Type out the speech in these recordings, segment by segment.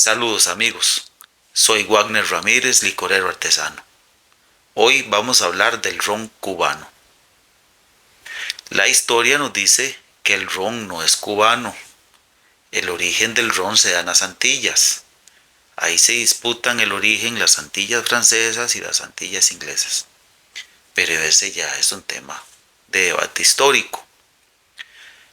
Saludos amigos, soy Wagner Ramírez, licorero artesano. Hoy vamos a hablar del ron cubano. La historia nos dice que el ron no es cubano. El origen del ron se da en las Antillas. Ahí se disputan el origen las Antillas francesas y las Antillas inglesas. Pero ese ya es un tema de debate histórico.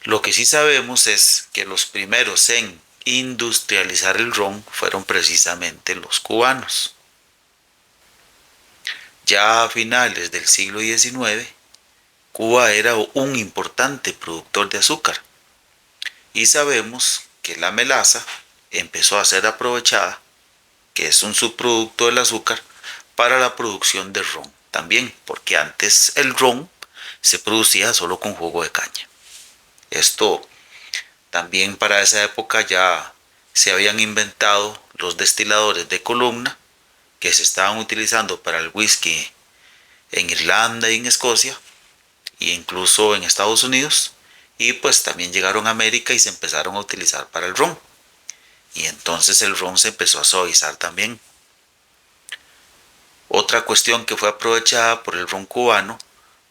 Lo que sí sabemos es que los primeros en industrializar el ron fueron precisamente los cubanos. Ya a finales del siglo XIX, Cuba era un importante productor de azúcar y sabemos que la melaza empezó a ser aprovechada, que es un subproducto del azúcar, para la producción de ron también, porque antes el ron se producía solo con jugo de caña. Esto también para esa época ya se habían inventado los destiladores de columna que se estaban utilizando para el whisky en Irlanda y en Escocia e incluso en Estados Unidos, y pues también llegaron a América y se empezaron a utilizar para el ron, y entonces el ron se empezó a suavizar también. Otra cuestión que fue aprovechada por el ron cubano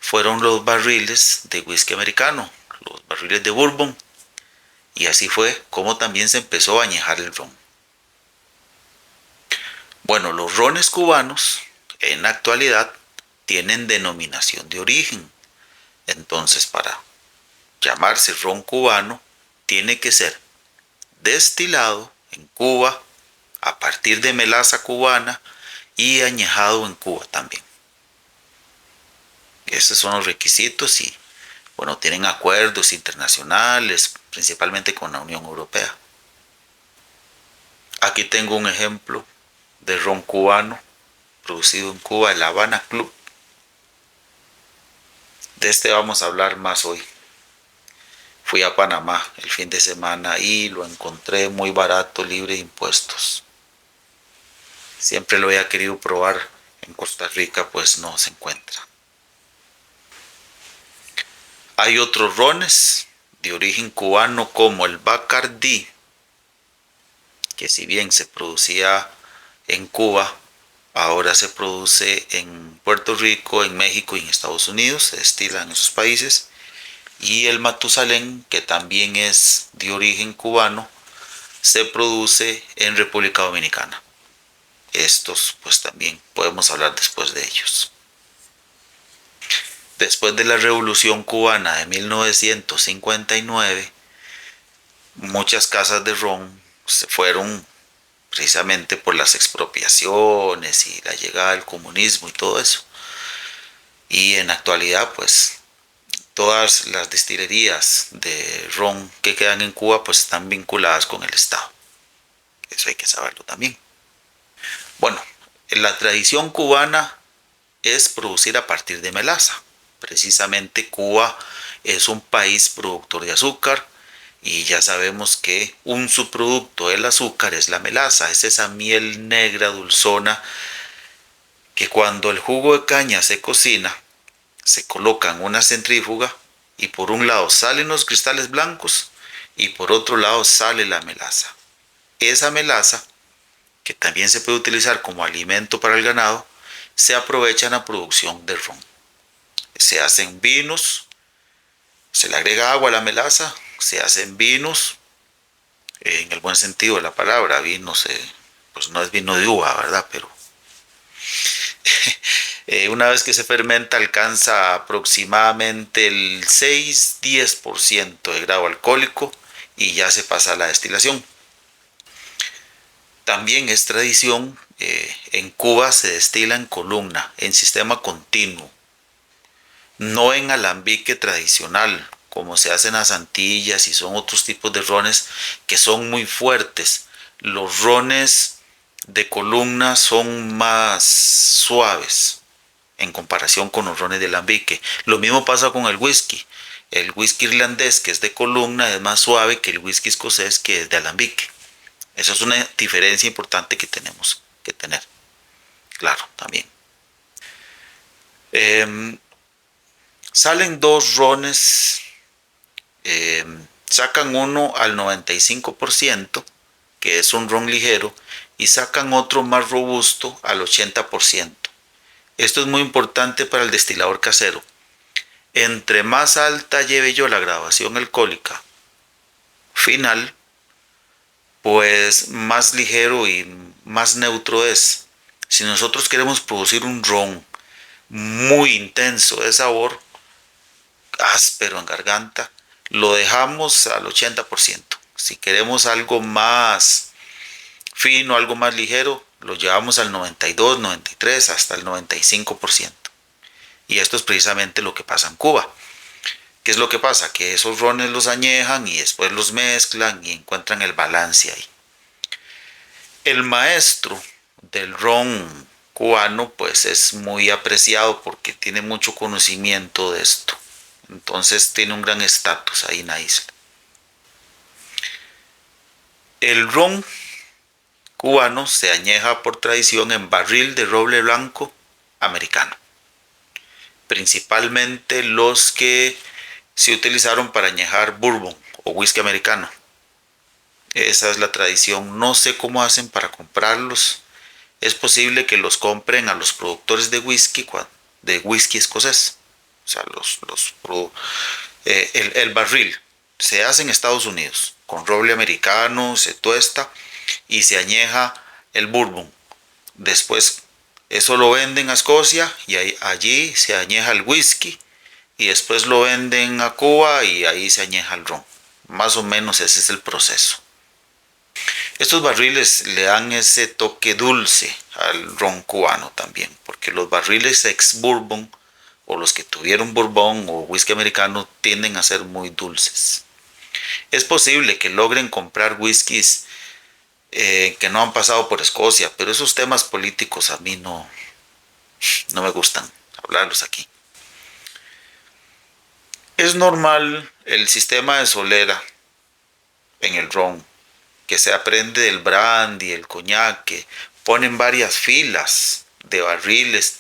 fueron los barriles de whisky americano, los barriles de bourbon, y así fue como también se empezó a añejar el ron. Bueno, los rones cubanos en la actualidad tienen denominación de origen. Entonces, para llamarse ron cubano, tiene que ser destilado en Cuba a partir de melaza cubana y añejado en Cuba también. Esos son los requisitos y, bueno, tienen acuerdos internacionales, principalmente con la Unión Europea. Aquí tengo un ejemplo de ron cubano producido en Cuba, el Habana Club. De este vamos a hablar más hoy. Fui a Panamá el fin de semana y lo encontré muy barato, libre de impuestos. Siempre lo había querido probar. En Costa Rica pues no se encuentra. Hay otros rones de origen cubano como el Bacardí, que si bien se producía en Cuba, ahora se produce en Puerto Rico, en México y en Estados Unidos, se destila en esos países. Y el Matusalén, que también es de origen cubano, se produce en República Dominicana. Estos pues también podemos hablar después de ellos. Después de la Revolución Cubana de 1959, muchas casas de ron se fueron precisamente por las expropiaciones y la llegada del comunismo y todo eso. Y en la actualidad pues todas las destilerías de ron que quedan en Cuba pues están vinculadas con el Estado. Eso hay que saberlo también. Bueno, la tradición cubana es producir a partir de melaza. Precisamente Cuba es un país productor de azúcar y ya sabemos que un subproducto del azúcar es la melaza, es esa miel negra dulzona que cuando el jugo de caña se cocina se coloca en una centrífuga y por un lado salen los cristales blancos y por otro lado sale la melaza. Esa melaza, que también se puede utilizar como alimento para el ganado, se aprovecha en la producción del ron. Se hacen vinos, se le agrega agua a la melaza, se hacen vinos, en el buen sentido de la palabra, vinos, pues no es vino de uva, ¿verdad? Pero una vez que se fermenta alcanza aproximadamente el 6-10% de grado alcohólico y ya se pasa a la destilación. También es tradición, en Cuba se destila en columna, en sistema continuo, no en alambique tradicional, como se hace en las Antillas y son otros tipos de rones que son muy fuertes. Los rones de columna son más suaves en comparación con los rones de alambique. Lo mismo pasa con el whisky. El whisky irlandés, que es de columna, es más suave que el whisky escocés, que es de alambique. Esa es una diferencia importante que tenemos que tener. Claro, también. Eh, Salen dos rones, sacan uno al 95% que es un ron ligero, y sacan otro más robusto al 80%. Esto es muy importante para el destilador casero. Entre más alta lleve yo la graduación alcohólica final, pues más ligero y más neutro es. Si nosotros queremos producir un ron muy intenso de sabor, áspero en garganta, lo dejamos al 80%. Si queremos algo más fino, algo más ligero, lo llevamos al 92, 93, hasta el 95%. Y esto es precisamente lo que pasa en Cuba. ¿Qué es lo que pasa? Que esos rones los añejan y después los mezclan y encuentran el balance ahí. El maestro del ron cubano pues es muy apreciado porque tiene mucho conocimiento de esto. Entonces tiene un gran estatus ahí en la isla. El ron cubano se añeja por tradición en barril de roble blanco americano. Principalmente los que se utilizaron para añejar bourbon o whisky americano. Esa es la tradición. No sé cómo hacen para comprarlos. Es posible que los compren a los productores de whisky escocés. O sea, el barril se hace en Estados Unidos con roble americano, se tuesta y se añeja el bourbon. Después eso lo venden a Escocia y allí se añeja el whisky y después lo venden a Cuba y ahí se añeja el ron. Más o menos ese es el proceso. Estos barriles le dan ese toque dulce al ron cubano también, porque los barriles ex bourbon o los que tuvieron bourbon o whisky americano tienden a ser muy dulces. Es posible que logren comprar whiskies que no han pasado por Escocia, pero esos temas políticos a mí no me gustan hablarlos aquí. Es normal el sistema de solera en el ron, que se aprende del brandy, el coñac, que ponen varias filas de barriles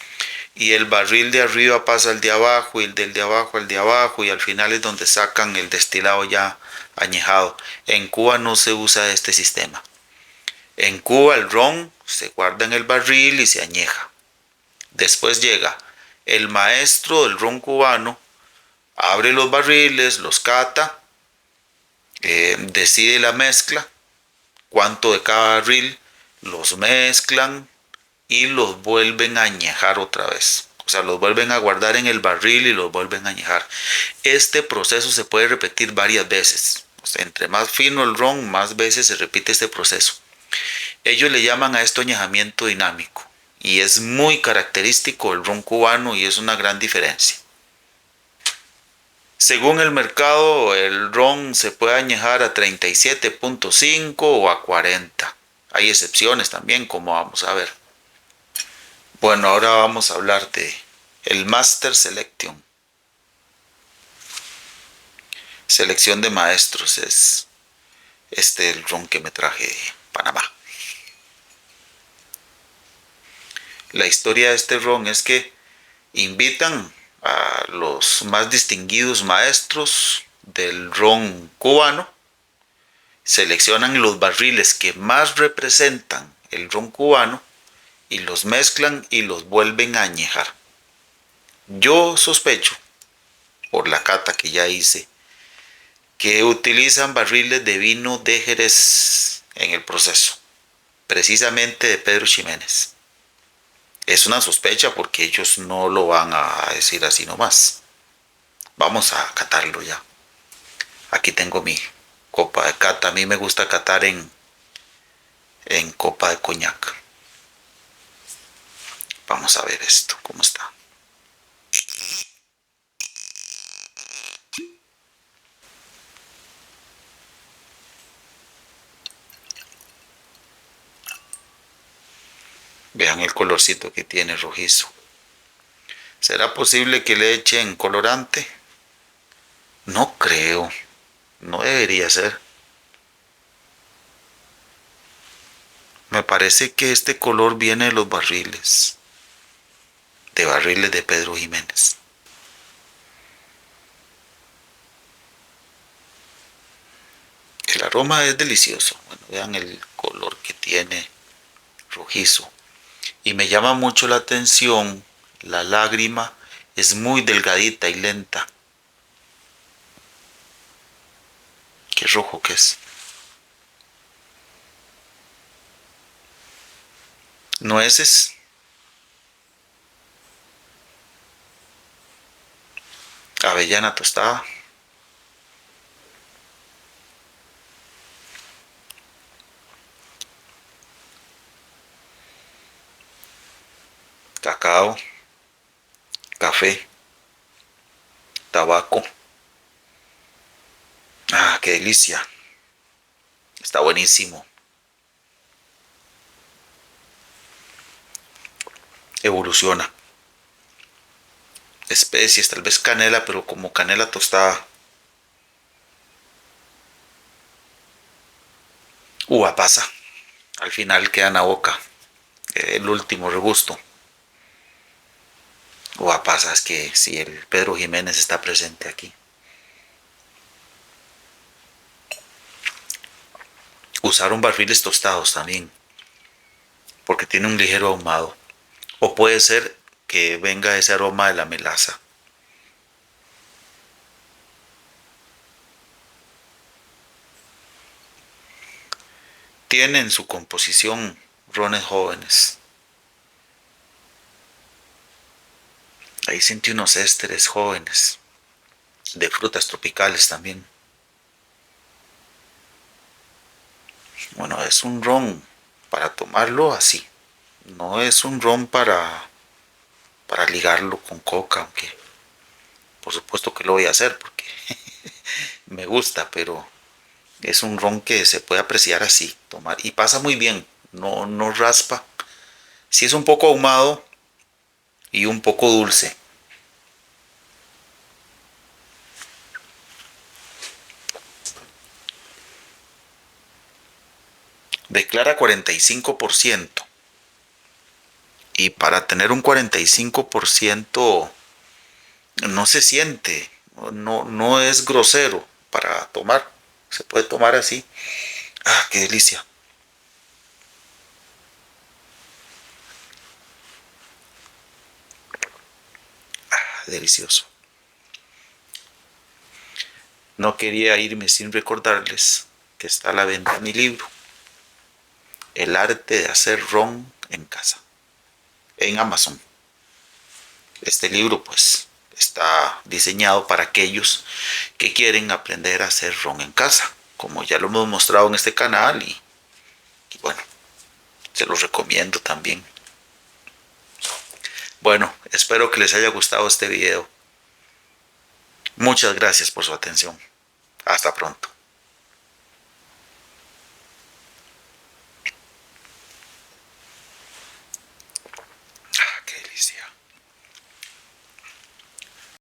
y el barril de arriba pasa al de abajo y el del de abajo al de abajo y al final es donde sacan el destilado ya añejado. En Cuba no se usa este sistema. En Cuba el ron se guarda en el barril y se añeja. Después llega el maestro del ron cubano, abre los barriles, los cata, decide la mezcla, cuánto de cada barril, los mezclan y los vuelven a añejar otra vez. O sea, los vuelven a guardar en el barril y los vuelven a añejar. Este proceso se puede repetir varias veces. O sea, entre más fino el ron, más veces se repite este proceso. Ellos le llaman a esto añejamiento dinámico y es muy característico del ron cubano y es una gran diferencia. Según el mercado, el ron se puede añejar a 37.5 o a 40. Hay excepciones también, como vamos a ver. Bueno, ahora vamos a hablar de el Master Selection. Selección de maestros es el ron que me traje de Panamá. La historia de este ron es que invitan a los más distinguidos maestros del ron cubano, seleccionan los barriles que más representan el ron cubano y los mezclan y los vuelven a añejar. Yo sospecho, por la cata que ya hice, que utilizan barriles de vino de Jerez en el proceso, precisamente de Pedro Ximénez. Es una sospecha porque ellos no lo van a decir así nomás. Vamos a catarlo ya. Aquí tengo mi copa de cata. A mí me gusta catar en copa de coñac. Vamos a ver esto, cómo está. Vean el colorcito que tiene rojizo. ¿Será posible que le echen colorante? No creo. No debería ser. Me parece que este color viene de los barriles. De barriles de Pedro Ximénez. El aroma es delicioso. Bueno, vean el que tiene rojizo. Y me llama mucho la atención, la lágrima es muy delgadita y lenta. Qué rojo que es. Nueces, avellana tostada, cacao, café, tabaco. Ah, qué delicia. Está buenísimo. Evoluciona. Especies, tal vez canela, pero como canela tostada. Uva pasa. Al final queda en la boca. El último regusto. Uva pasa, es que si el Pedro Jiménez está presente aquí. Usaron barriles tostados también, porque tiene un ligero ahumado. O puede ser que venga ese aroma de la melaza. Tiene en su composición rones jóvenes. Ahí sentí unos ésteres jóvenes, de frutas tropicales también. Bueno, es un ron para tomarlo así. No es un ron para ligarlo con coca, aunque por supuesto que lo voy a hacer porque me gusta, pero es un ron que se puede apreciar así, tomar y pasa muy bien, no raspa. Sí es un poco ahumado y un poco dulce. Declara 45% y para tener un 45% no se siente, no es grosero para tomar, se puede tomar así. Ah, qué delicia. Delicioso. No quería irme sin recordarles que está a la venta mi libro, El arte de hacer ron en casa, en Amazon. Este libro pues está diseñado para aquellos que quieren aprender a hacer ron en casa, como ya lo hemos mostrado en este canal y bueno, se los recomiendo también. Bueno, espero que les haya gustado este video. Muchas gracias por su atención. Hasta pronto.